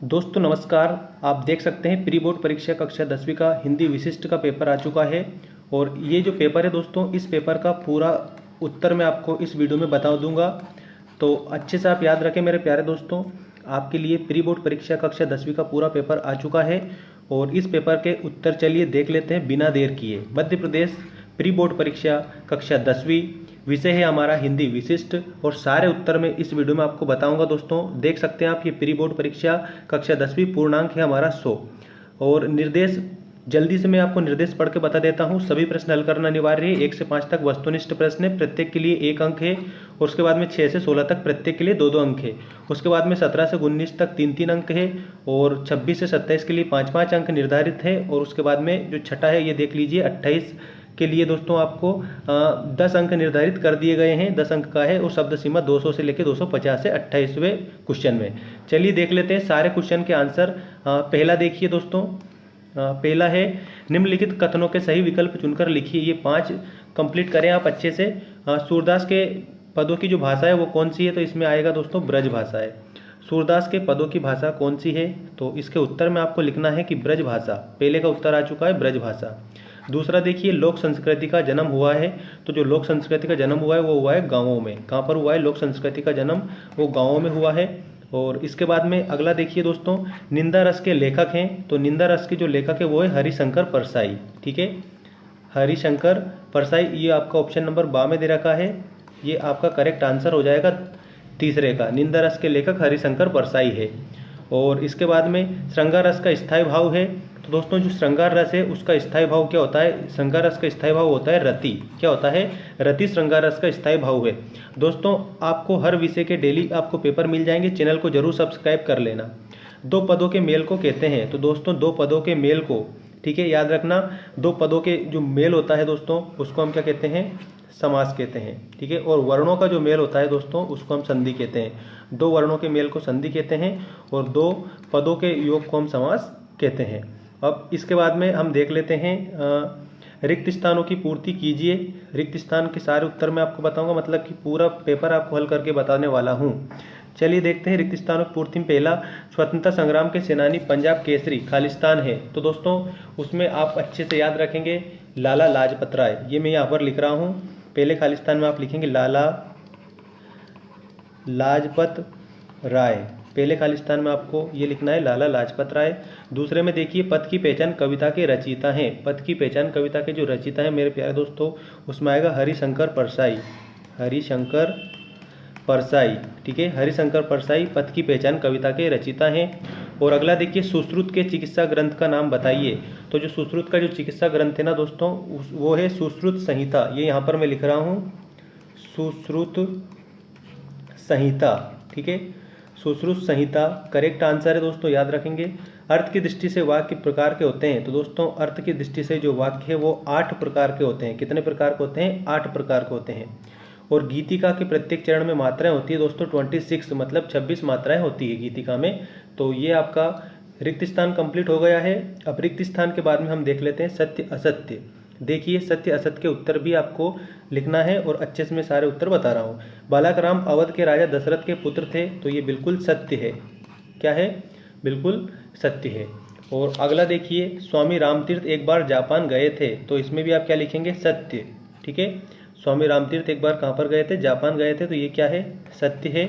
दोस्तों नमस्कार। आप देख सकते हैं प्री बोर्ड परीक्षा कक्षा 10वीं का हिंदी विशिष्ट का पेपर आ चुका है। और ये जो पेपर है दोस्तों, इस पेपर का पूरा उत्तर मैं आपको इस वीडियो में बता दूंगा। तो अच्छे से आप याद रखें मेरे प्यारे दोस्तों, आपके लिए प्री बोर्ड परीक्षा कक्षा 10वीं का पूरा पेपर आ चुका है। और इस पेपर के उत्तर चलिए देख लेते हैं बिना देर किए। मध्य प्रदेश प्री बोर्ड परीक्षा कक्षा 10वीं, विषय है हमारा हिंदी विशिष्ट, और सारे उत्तर मैं इस वीडियो में आपको बताऊंगा। दोस्तों देख सकते हैं आप, ये प्री बोर्ड परीक्षा कक्षा 10वीं, पूर्णांक है हमारा 100। और निर्देश जल्दी से मैं आपको निर्देश पढ़ के बता देता हूँ। सभी प्रश्न हल करना अनिवार्य है। 1 से 5 तक वस्तुनिष्ठ प्रश्न है, प्रत्येक के लिए 1 अंक है। और उसके बाद में 6 से 16 तक प्रत्येक के लिए 2-2 अंक है। उसके बाद में 17 से 19 तक 3-3 अंक है। और 26 से 27 के लिए 5-5 अंक निर्धारित है। और उसके बाद में जो छठा है ये देख लीजिए, 28 के लिए दोस्तों आपको 10 अंक निर्धारित कर दिए गए हैं। 10 अंक का है। और शब्द सीमा 200 से लेकर 250 है 28वें क्वेश्चन में। चलिए देख लेते हैं सारे क्वेश्चन के आंसर। पहला देखिए दोस्तों, पहला है निम्नलिखित कथनों के सही विकल्प चुनकर लिखिए। ये 5 कंप्लीट करें आप अच्छे से। सूरदास के पदों की जो भाषा है वो कौन सी है? तो इसमें आएगा दोस्तों ब्रज भाषा है। सूरदास के पदों की भाषा कौन सी है? तो इसके उत्तर में आपको लिखना है कि ब्रज भाषा। पहले का उत्तर आ चुका है ब्रज भाषा। दूसरा देखिए, लोक संस्कृति का जन्म हुआ है। तो जो लोक संस्कृति का जन्म हुआ है वो हुआ है गाँवों में। कहाँ पर हुआ है लोक संस्कृति का जन्म? वो गाँवों में हुआ है। और इसके बाद में अगला देखिए दोस्तों, निंदा रस के लेखक हैं। तो निंदा रस के जो लेखक है वो है हरिशंकर परसाई। ठीक है, हरिशंकर परसाई। ये आपका ऑप्शन नंबर बा में दे रखा है। ये आपका करेक्ट आंसर हो जाएगा तीसरे का। निंदा रस के लेखक हरिशंकर परसाई है। और इसके बाद में श्रृंगार रस का स्थायी भाव है। तो दोस्तों जो श्रृंगार रस है उसका स्थायी भाव क्या होता है? श्रृंगार रस का स्थायी भाव होता है रति। क्या होता है? रति श्रृंगार रस का स्थायी भाव है। दोस्तों आपको हर विषय के डेली आपको पेपर मिल जाएंगे। चैनल को जरूर सब्सक्राइब कर लेना। 2 पदों के मेल को कहते हैं। तो दोस्तों 2 पदों के मेल को, ठीक है, याद रखना, 2 पदों के जो मेल होता है दोस्तों उसको हम क्या कहते हैं? समास कहते हैं। ठीक है। और वर्णों का जो मेल होता है दोस्तों उसको हम संधि कहते हैं। 2 वर्णों के मेल को संधि कहते हैं और 2 पदों के योग को हम समास कहते हैं। अब इसके बाद में हम देख लेते हैं रिक्त स्थानों की पूर्ति कीजिए। रिक्त स्थान के सारे उत्तर मैं आपको बताऊंगा, मतलब कि पूरा पेपर आपको हल करके बताने वाला हूं। चलिए देखते हैं रिक्त स्थानों की पूर्ति में। पहला, स्वतंत्रता संग्राम के सेनानी पंजाब केसरी खालिस्तान है। तो दोस्तों उसमें आप अच्छे से याद रखेंगे लाला लाजपत राय। ये मैं यहाँ पर लिख रहा हूँ। पहले खालिस्तान में आप लिखेंगे लाला लाजपत राय। पहले खालिस्तान में आपको ये लिखना है लाला लाजपत राय। दूसरे में देखिए, पथ की पहचान कविता के रचयिता हैं। पथ की पहचान कविता के जो रचयिता हैं मेरे प्यारे दोस्तों, उसमें आएगा हरिशंकर परसाई। हरिशंकर परसाई। ठीक है, हरिशंकर परसाई पथ की पहचान कविता के रचयिता हैं। और अगला देखिए, सुश्रुत के चिकित्सा ग्रंथ का नाम बताइए। तो जो सुश्रुत का जो चिकित्सा ग्रंथ है ना दोस्तों, वो है सुश्रुत संहिता। ये यहाँ पर मैं लिख रहा हूँ, सुश्रुत संहिता। ठीक है, सुश्रुत संहिता करेक्ट आंसर है दोस्तों, याद रखेंगे। अर्थ की दृष्टि से वाक्य प्रकार के होते हैं। तो दोस्तों अर्थ की दृष्टि से जो वाक्य है वो 8 प्रकार के होते हैं। कितने प्रकार के होते हैं? 8 प्रकार के होते हैं। और गीतिका के प्रत्येक चरण में मात्राएं होती है दोस्तों 26, मतलब 26 मात्राएं होती है गीतिका में। तो ये आपका रिक्त स्थान कंप्लीट हो गया है। अब रिक्त स्थान के बाद में हम देख लेते हैं सत्य असत्य। देखिए, सत्य असत्य के उत्तर भी आपको लिखना है और अच्छे से मैं सारे उत्तर बता रहा हूँ। बालक राम अवध के राजा दशरथ के पुत्र थे। तो ये बिल्कुल सत्य है। क्या है? बिल्कुल सत्य है। और अगला देखिए, स्वामी रामतीर्थ एक बार जापान गए थे। तो इसमें भी आप क्या लिखेंगे? सत्य। ठीक है, स्वामी रामतीर्थ एक बार कहाँ पर गए थे? जापान गए थे। तो ये क्या है? सत्य है।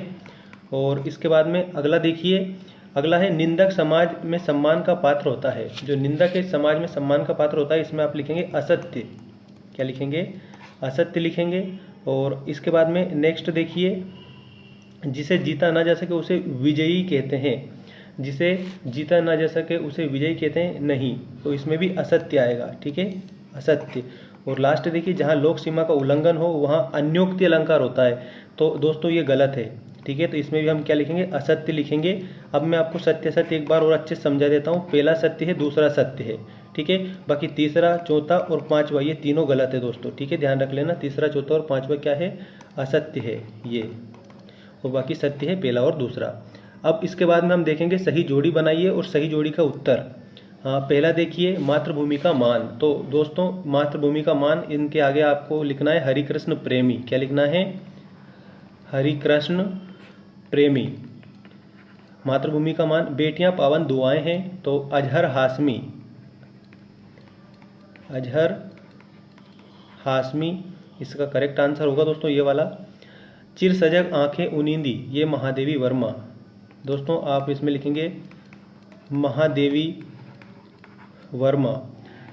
और इसके बाद में अगला देखिए, अगला है निंदक समाज में सम्मान का पात्र होता है। जो निंदक के समाज में सम्मान का पात्र होता है, इसमें आप लिखेंगे असत्य। क्या लिखेंगे? असत्य लिखेंगे। और इसके बाद में नेक्स्ट देखिए, जिसे जीता ना जा सके उसे विजयी कहते हैं। जिसे जीता ना जा सके उसे विजयी कहते हैं नहीं। तो इसमें भी असत्य आएगा। ठीक है, असत्य। और लास्ट देखिए, जहाँ लोक सीमा का उल्लंघन हो वहाँ अन्योक्ति अलंकार होता है। तो दोस्तों ये गलत है। ठीक है, तो इसमें भी हम क्या लिखेंगे? असत्य लिखेंगे। अब मैं आपको सत्य सत्य एक बार और अच्छे से समझा देता हूँ। पहला सत्य है, दूसरा सत्य है। ठीक है, बाकी तीसरा, चौथा और पांचवा ये तीनों गलत है दोस्तों। ठीक है, ध्यान रख लेना। तीसरा, चौथा और पांचवा क्या है? असत्य है ये। और बाकी सत्य है पहला और दूसरा। अब इसके बाद में हम देखेंगे सही जोड़ी बनाइए और सही जोड़ी का उत्तर। हाँ, पहला देखिए, मातृभूमि का मान। तो दोस्तों मातृभूमि का मान, इनके आगे आपको लिखना है हरिकृष्ण प्रेमी। क्या लिखना है? हरिकृष्ण प्रेमी। मातृभूमि का मान, बेटियां पावन दुआएं हैं तो अजहर हाशमी, अजहर हाशमी इसका करेक्ट आंसर होगा दोस्तों ये वाला। चिर सजग आंखें उनींदी, ये महादेवी वर्मा। दोस्तों आप इसमें लिखेंगे महादेवी वर्मा।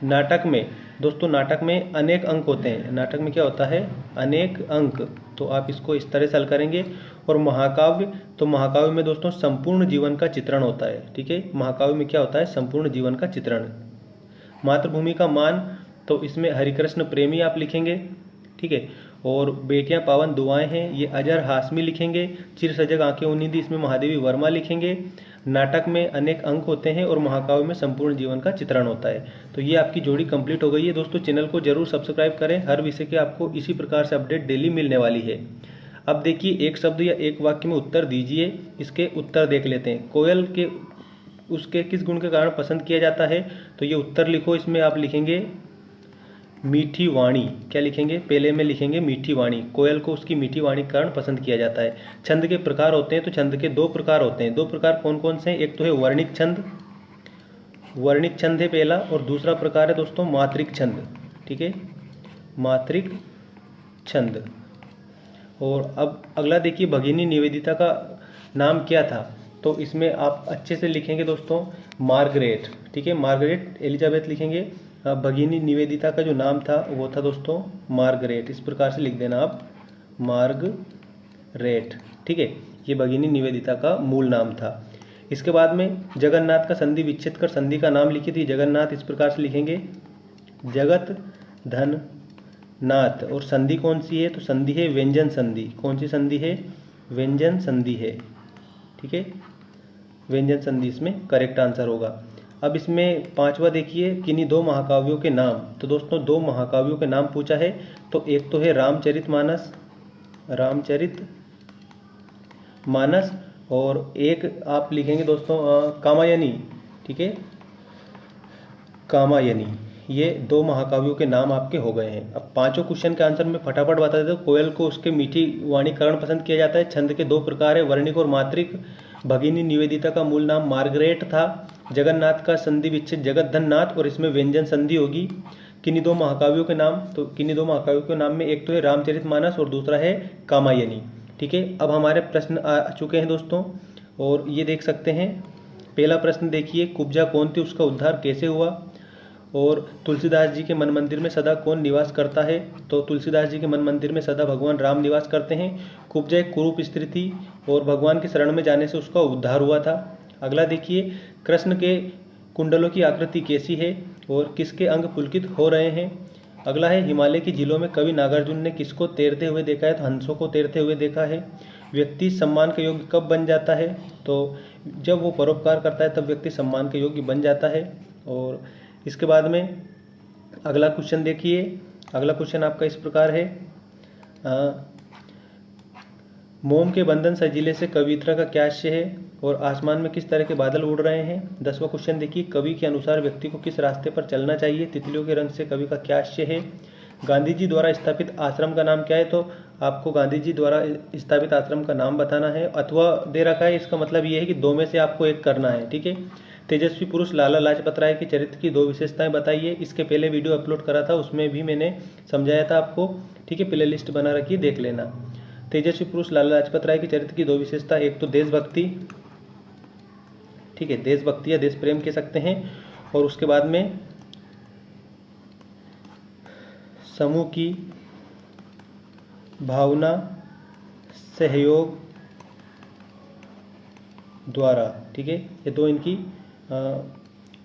नाटक में दोस्तों, नाटक में अनेक अंक होते हैं। नाटक में क्या होता है? अनेक अंक। तो आप इसको इस तरह से हल करेंगे। और महाकाव्य, तो महाकाव्य में दोस्तों संपूर्ण जीवन का चित्रण होता है। ठीक है, महाकाव्य में क्या होता है? संपूर्ण जीवन का चित्रण। मातृभूमि का मान, तो इसमें हरिकृष्ण प्रेमी आप लिखेंगे। ठीक है, और बेटियां पावन दुआएं हैं ये अजहर हाशमी लिखेंगे। चिर सजग आंखें उनींदी इसमें महादेवी वर्मा लिखेंगे। नाटक में अनेक अंक होते हैं और महाकाव्य में संपूर्ण जीवन का चित्रण होता है। तो ये आपकी जोड़ी कंप्लीट हो गई है दोस्तों। चैनल को जरूर सब्सक्राइब करें, हर विषय के आपको इसी प्रकार से अपडेट डेली मिलने वाली है। अब देखिए, एक शब्द या एक वाक्य में उत्तर दीजिए। इसके उत्तर देख लेते हैं। कोयल के उसके किस गुण के कारण पसंद किया जाता है? तो ये उत्तर लिखो। इसमें आप लिखेंगे मीठी वाणी। क्या लिखेंगे? पहले में लिखेंगे मीठी वाणी। कोयल को उसकी मीठी वाणी के कारण पसंद किया जाता है। छंद के प्रकार होते हैं, तो छंद के दो प्रकार होते हैं। दो प्रकार कौन कौन से हैं? एक तो है वर्णिक छंद, वर्णिक छंद है पहला, और दूसरा प्रकार है दोस्तों मात्रिक छंद। ठीक है, मात्रिक छंद। और अब अगला देखिए, भगिनी निवेदिता का नाम क्या था? तो इसमें आप अच्छे से लिखेंगे दोस्तों मार्गरेट। ठीक है, मार्गरेट एलिजाबेथ लिखेंगे। भगिनी निवेदिता का जो नाम था वो था दोस्तों मार्गरेट। इस प्रकार से लिख देना आप मार्गरेट। ठीक है, ये भगिनी निवेदिता का मूल नाम था। इसके बाद में जगन्नाथ का संधि विच्छेद कर संधि का नाम लिखी थी। जगन्नाथ इस प्रकार से लिखेंगे जगत धन नाथ। और संधि कौन सी है? तो संधि है व्यंजन संधि। कौन सी संधि है? व्यंजन संधि है। ठीक है, व्यंजन संधि इसमें करेक्ट आंसर होगा। अब इसमें पांचवा देखिए, किन्हीं दो महाकाव्यों के नाम। तो दोस्तों दो महाकाव्यों के नाम पूछा है। तो एक तो है रामचरितमानस, रामचरितमानस, और एक आप लिखेंगे दोस्तों कामायनी। ठीक है, कामायनी। ये दो महाकाव्यों के नाम आपके हो गए हैं। अब पांचों क्वेश्चन के आंसर में फटाफट बता देते। कोयल को उसके मीठी वाणी कारण पसंद किया जाता है। छंद के दो प्रकार है, वर्णिक और मात्रिक। भगिनी निवेदिता का मूल नाम मार्गरेट था। जगन्नाथ का संधि विच्छेद जगत धन नाथ, और इसमें व्यंजन संधि होगी। किन्हीं दो महाकाव्यों के नाम, तो किन्हीं दो महाकाव्यों के नाम में एक तो है रामचरितमानस और दूसरा है कामायनी। ठीक है, अब हमारे प्रश्न आ चुके हैं दोस्तों, और ये देख सकते हैं। पहला प्रश्न देखिए, कुब्जा कौन थी, उसका उद्धार कैसे हुआ? और तुलसीदास जी के मन मंदिर में सदा कौन निवास करता है? तो तुलसीदास जी के मन मंदिर में सदा भगवान राम निवास करते हैं। कुब्जा एक कुरूप स्त्री थी और भगवान की शरण में जाने से उसका उद्धार हुआ था। अगला देखिए, कृष्ण के कुंडलों की आकृति कैसी है और किसके अंग पुलकित हो रहे हैं? अगला है, हिमालय की झीलों में कवि नागार्जुन ने किसको तैरते हुए देखा है? तो हंसों को तैरते हुए देखा है। व्यक्ति सम्मान के योग्य कब बन जाता है? तो जब वो परोपकार करता है तब व्यक्ति सम्मान के योग्य बन जाता है। और इसके बाद में अगला क्वेश्चन देखिए। अगला क्वेश्चन आपका इस प्रकार है, मोम के बंधन सजीले से कविता का क्या आशय है और आसमान में किस तरह के बादल उड़ रहे हैं? 10वां क्वेश्चन देखिए, कवि के अनुसार व्यक्ति को किस रास्ते पर चलना चाहिए? तितलियों के रंग से कवि का क्या आशय है? गांधी जी द्वारा स्थापित आश्रम का नाम क्या है? तो आपको गांधी जी द्वारा स्थापित आश्रम का नाम बताना है। अथवा दे रखा है, इसका मतलब ये है कि दो में से आपको एक करना है। ठीक है, तेजस्वी पुरुष लाला लाजपत राय के चरित्र की दो विशेषताएं बताइए। इसके पहले वीडियो अपलोड करा था, उसमें भी मैंने समझाया था आपको। ठीक है, प्ले लिस्ट बना रखी, देख लेना। तेजस्वी पुरुष लाला लाजपत राय के चरित्र की दो विशेषता, एक तो देशभक्ति। ठीक है, देशभक्ति या देश प्रेम कह सकते हैं। और उसके बाद में समूह की भावना, सहयोग द्वारा। ठीक है, ये दो इनकी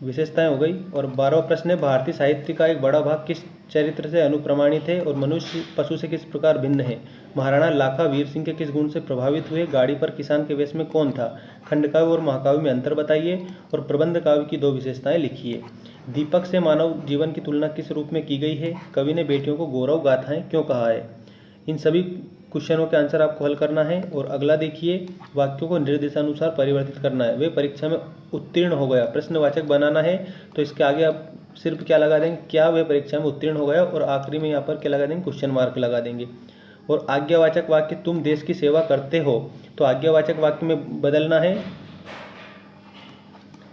विशेषताएं हो गई। और 12वां प्रश्न है, भारतीय साहित्य का एक बड़ा भाग किस चरित्र से अनुप्रमाणित है और मनुष्य पशु से किस प्रकार भिन्न है? महाराणा लाखा वीर सिंह के किस गुण से प्रभावित हुए? गाड़ी पर किसान के वेश में कौन था? खंडकाव्य और महाकाव्य में अंतर बताइए और प्रबंध काव्य की दो विशेषताएं लिखिए। दीपक से मानव जीवन की तुलना किस रूप में की गई है? कवि ने बेटियों को गौरव गाथाएं क्यों कहा है? इन सभी क्वेश्चनों के आंसर आपको हल करना है। और अगला देखिए, वाक्यों को निर्देशानुसार परिवर्तित करना है। वे परीक्षा में उत्तीर्ण हो गया, प्रश्नवाचक बनाना है। तो इसके आगे आप सिर्फ क्या लगा देंगे, क्या वे परीक्षा में उत्तीर्ण हो गया, और आखिरी में यहाँ पर क्या लगा देंगे, क्वेश्चन मार्क लगा देंगे। और आज्ञावाचक वाक्य, तुम देश की सेवा करते हो, तो आज्ञावाचक वाक्य में बदलना है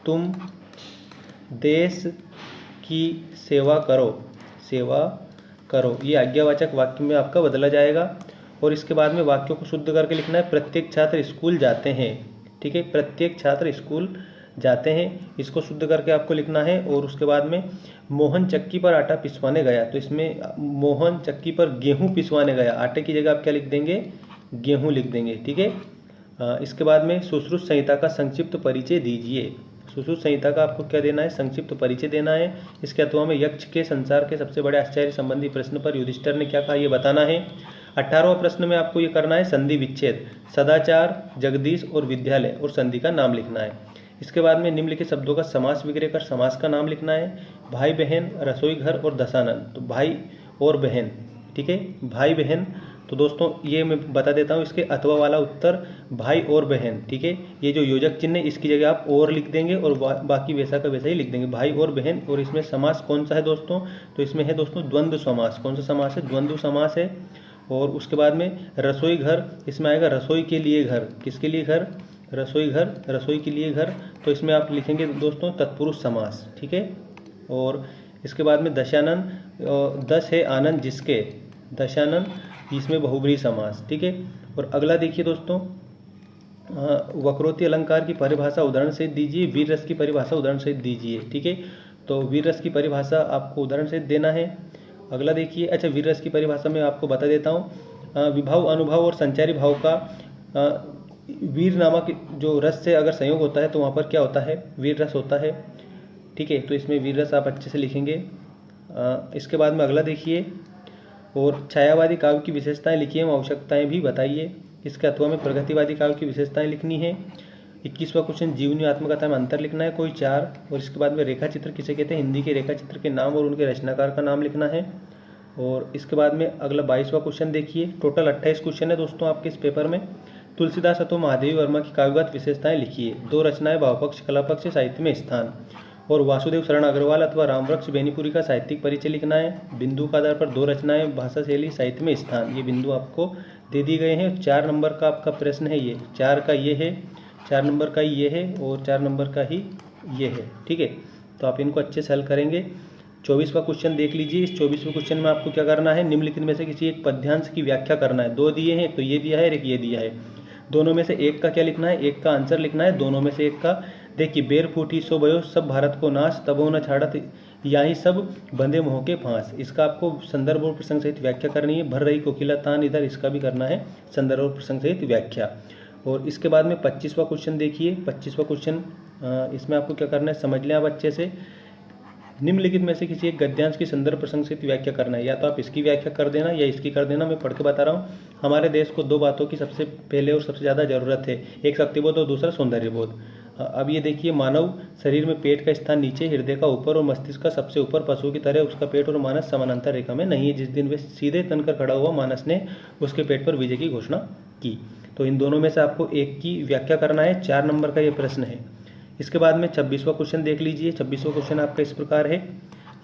तुम देश की सेवा करो, सेवा करो, ये आज्ञावाचक वाक्य में आपका बदला जाएगा। और इसके बाद में वाक्यों को शुद्ध करके लिखना है। प्रत्येक छात्र स्कूल जाते हैं, ठीक है, प्रत्येक छात्र स्कूल जाते हैं, इसको शुद्ध करके आपको लिखना है। और उसके बाद में मोहन चक्की पर आटा पिसवाने गया, तो इसमें मोहन चक्की पर गेहूं पिसवाने गया, आटे की जगह आप क्या लिख देंगे, गेहूं लिख देंगे, ठीक है। इसके बाद में सुश्रुत संहिता का संक्षिप्त परिचय दीजिए। सुश्रुत संहिता का आपको क्या देना है, संक्षिप्त परिचय देना है। इसके अथवा में यक्ष के संसार के सबसे बड़े आश्चर्य संबंधी प्रश्न पर युधिष्ठिर ने क्या कहा, ये बताना है। 18वां प्रश्न में आपको ये करना है संधि विच्छेद, सदाचार, जगदीश और विद्यालय और संधि का नाम लिखना है। इसके बाद में निम्नलिखित शब्दों का समास विग्रह कर समास का नाम लिखना है। भाई बहन, रसोई घर और दशानन, तो भाई और बहन, ठीक है, भाई बहन। तो दोस्तों ये मैं बता देता हूँ, इसके अथवा वाला उत्तर भाई और बहन, ठीक है। ये जो योजक चिन्ह है इसकी जगह आप और लिख देंगे और बाकी वैसा का वैसा ही लिख देंगे, भाई और बहन। और इसमें समास कौन सा है दोस्तों, तो इसमें है दोस्तों द्वंद्व समास। कौन सा समास है, द्वंद्व समास है। और उसके बाद में रसोई घर, इसमें आएगा रसोई के लिए घर, किसके लिए घर, रसोई घर, रसोई के लिए घर, तो इसमें आप लिखेंगे दोस्तों तत्पुरुष समास, ठीक है। और इसके बाद में दशानन, 10 है आनंद जिसके, दशानन, इसमें बहुब्रीहि समास, ठीक है। और अगला देखिए दोस्तों, वक्रोक्ति अलंकार की परिभाषा उदाहरण सहित दीजिए, वीर रस की परिभाषा उदाहरण सहित दीजिए, ठीक है। तो वीर रस की परिभाषा आपको उदाहरण सहित देना है। अगला देखिए, अच्छा वीर रस की परिभाषा में आपको बता देता हूँ। विभाव, अनुभव और संचारी भाव का वीर नामक जो रस से अगर संयोग होता है तो वहाँ पर क्या होता है, वीर रस होता है, ठीक है। तो इसमें वीर रस आप अच्छे से लिखेंगे। इसके बाद में अगला देखिए, और छायावादी काव्य की विशेषताएं लिखिए एवं आवश्यकताएं भी बताइए। इसके अथवा में प्रगतिवादी काव्य की विशेषताएं लिखनी है। 21वां क्वेश्चन, जीवनी आत्मकथा में अंतर लिखना है कोई 4। और इसके बाद में रेखा चित्र किसे कहते हैं, हिंदी के रेखा चित्र के नाम और उनके रचनाकार का नाम लिखना है। और इसके बाद में अगला 22वां क्वेश्चन देखिए, टोटल 28 क्वेश्चन है दोस्तों आपके इस पेपर में। तुलसीदास अथवा महादेवी वर्मा की काव्यगत विशेषताएं लिखिए। 2 रचनाएं, भावपक्ष, कलापक्ष, साहित्य में स्थान। और वासुदेव शरण अग्रवाल अथवा रामवृक्ष बेनीपुरी का साहित्यिक परिचय लिखना है। बिंदु का आधार पर 2 रचनाएं, भाषा शैली, साहित्य में स्थान, ये बिंदु आपको दे दी गए हैं। 4 नंबर का आपका प्रश्न है, ये 4 का ये है, 4 नंबर का ये है और 4 नंबर का ही ये है, ठीक है। तो आप इनको अच्छे से हल करेंगे। 24वां क्वेश्चन देख लीजिए। इस 24वें क्वेश्चन में आपको क्या करना है, निम्नलिखित में से किसी एक पद्यांश की व्याख्या करना है। 2 दिए हैं, एक तो ये दिया है और एक ये दिया है। दोनों में से एक का क्या लिखना है, एक का आंसर लिखना है, दोनों में से एक का। देखिए, बेर फूटी सो भयो सब भारत को नाश, तबो न छाड़त यही सब बंदे मोह के फांस। इसका आपको संदर्भ और प्रसंग सहित व्याख्या करनी है। भर रही कोकिला तान इधर, इसका भी करना है संदर्भ और प्रसंग सहित व्याख्या। और इसके बाद में 25वां क्वेश्चन देखिए। 25वां क्वेश्चन, इसमें आपको क्या करना है, समझ लें आप अच्छे से। निम्नलिखित में से किसी एक गद्यांश की संदर्भ प्रसंग से व्याख्या करना है। या तो आप इसकी व्याख्या कर देना या इसकी कर देना, मैं पढ़ के बता रहा हूँ। हमारे देश को 2 बातों की सबसे पहले और सबसे ज़्यादा जरूरत है, एक शक्तिबोध और दूसरा सौंदर्यबोध। अब ये देखिए, मानव शरीर में पेट का स्थान नीचे, हृदय का ऊपर और मस्तिष्क का सबसे ऊपर। पशु की तरह उसका पेट और मानस समानांतर रेखा में नहीं है। जिस दिन वे सीधे तनकर खड़ा हुआ, मानस ने उसके पेट पर विजय की घोषणा की। तो इन दोनों में से आपको एक की व्याख्या करना है। 4 नंबर का ये प्रश्न है। इसके बाद में 26वां क्वेश्चन देख लीजिए। 26वां क्वेश्चन आपका इस प्रकार है,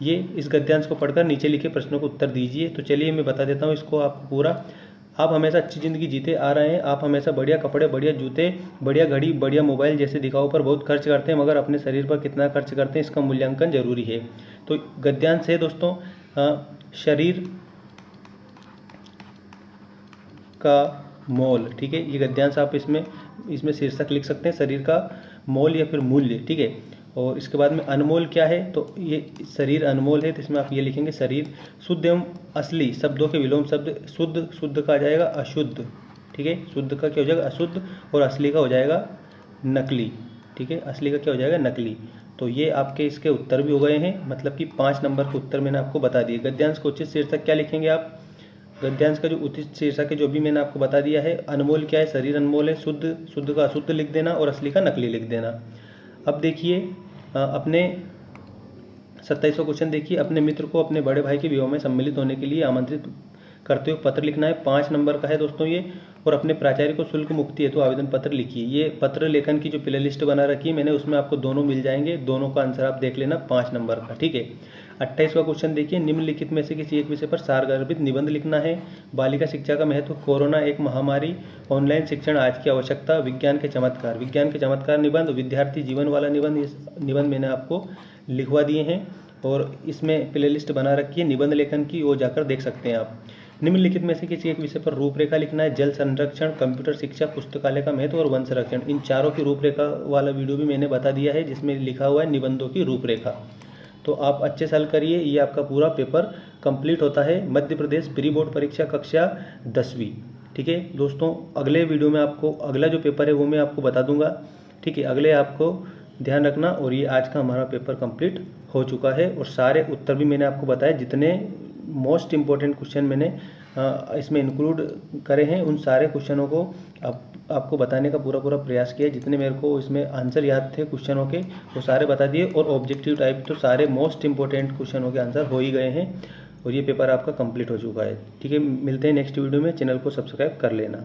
ये इस गद्यांश को पढ़कर नीचे लिखे प्रश्नों को उत्तर दीजिए। तो चलिए मैं बता देता हूँ इसको आपको पूरा। आप हमेशा अच्छी ज़िंदगी जीते आ रहे हैं, आप हमेशा बढ़िया कपड़े, बढ़िया जूते, बढ़िया घड़ी, बढ़िया मोबाइल जैसे दिखाओ पर बहुत खर्च करते हैं, मगर अपने शरीर पर कितना खर्च करते हैं इसका मूल्यांकन जरूरी है। तो गद्यांश है दोस्तों, शरीर का मोल, ठीक है। ये गद्यांश आप इसमें शीर्षक लिख सकते हैं, शरीर का मोल या फिर मूल्य, ठीक है। और इसके बाद में अनमोल क्या है, तो ये शरीर अनमोल है, तो इसमें आप ये लिखेंगे शरीर। शुद्ध एवं असली शब्दों के विलोम शब्द, शुद्ध का आ जाएगा अशुद्ध, ठीक है। शुद्ध का क्या हो जाएगा अशुद्ध, और असली का हो जाएगा नकली, ठीक है। असली का क्या हो जाएगा नकली। तो ये आपके इसके उत्तर भी हो गए हैं, मतलब कि 5 नंबर के उत्तर मैंने आपको बता दिए। गद्यांश को उचित शीर्षक क्या लिखेंगे आप, गद्यांश का जो उचित शीर्षक है जो भी मैंने आपको बता दिया है। अनमोल क्या है, शरीर अनमोल है, शुद्ध का अशुद्ध लिख देना और असली का नकली लिख देना। अब देखिए अपने 27वां क्वेश्चन देखिए। अपने मित्र को अपने बड़े भाई के विवाह में सम्मिलित होने के लिए आमंत्रित करते हुए पत्र लिखना है। 5 नंबर का है दोस्तों ये। और अपने प्राचार्य को शुल्क मुक्ति हेतु आवेदन पत्र लिखिए। ये पत्र लेखन की जो प्ले लिस्ट बना रखी है मैंने, उसमें आपको दोनों मिल जाएंगे, दोनों का आंसर आप देख लेना 5 नंबर का, ठीक है। 28 का क्वेश्चन देखिए, निम्नलिखित में से किसी एक विषय पर सारगर्भित निबंध लिखना है। बालिका शिक्षा का महत्व, कोरोना एक महामारी, ऑनलाइन शिक्षण आज की आवश्यकता, विज्ञान के चमत्कार। विज्ञान के चमत्कार निबंध, विद्यार्थी जीवन वाला निबंध, इस निबंध मैंने आपको लिखवा दिए हैं और इसमें प्लेलिस्ट बना रखी है निबंध लेखन की, वो जाकर देख सकते हैं आप। निम्नलिखित में से किसी एक विषय पर रूपरेखा लिखना है। जल संरक्षण, कंप्यूटर शिक्षा, पुस्तकालय का महत्व और वन संरक्षण। इन चारों की रूपरेखा वाला वीडियो भी मैंने बता दिया है, जिसमें लिखा हुआ है निबंधों की रूपरेखा। तो आप अच्छे से हल करिए, ये आपका पूरा पेपर कंप्लीट होता है मध्य प्रदेश प्री बोर्ड परीक्षा कक्षा 10वीं। ठीक है दोस्तों, अगले वीडियो में आपको अगला जो पेपर है वो मैं आपको बता दूंगा। ठीक है, अगले आपको ध्यान रखना। और ये आज का हमारा पेपर कंप्लीट हो चुका है और सारे उत्तर भी मैंने आपको बताया, जितने मोस्ट इम्पोर्टेंट क्वेश्चन मैंने इसमें इंक्लूड करे हैं, उन सारे क्वेश्चनों को आपको बताने का पूरा प्रयास किया। जितने मेरे को इसमें आंसर याद थे क्वेश्चनों के, वो सारे बता दिए। और ऑब्जेक्टिव टाइप तो सारे मोस्ट इम्पोर्टेंट क्वेश्चनों के आंसर हो ही गए हैं और ये पेपर आपका कंप्लीट हो चुका है। ठीक है, मिलते हैं नेक्स्ट वीडियो में। चैनल को सब्सक्राइब कर लेना।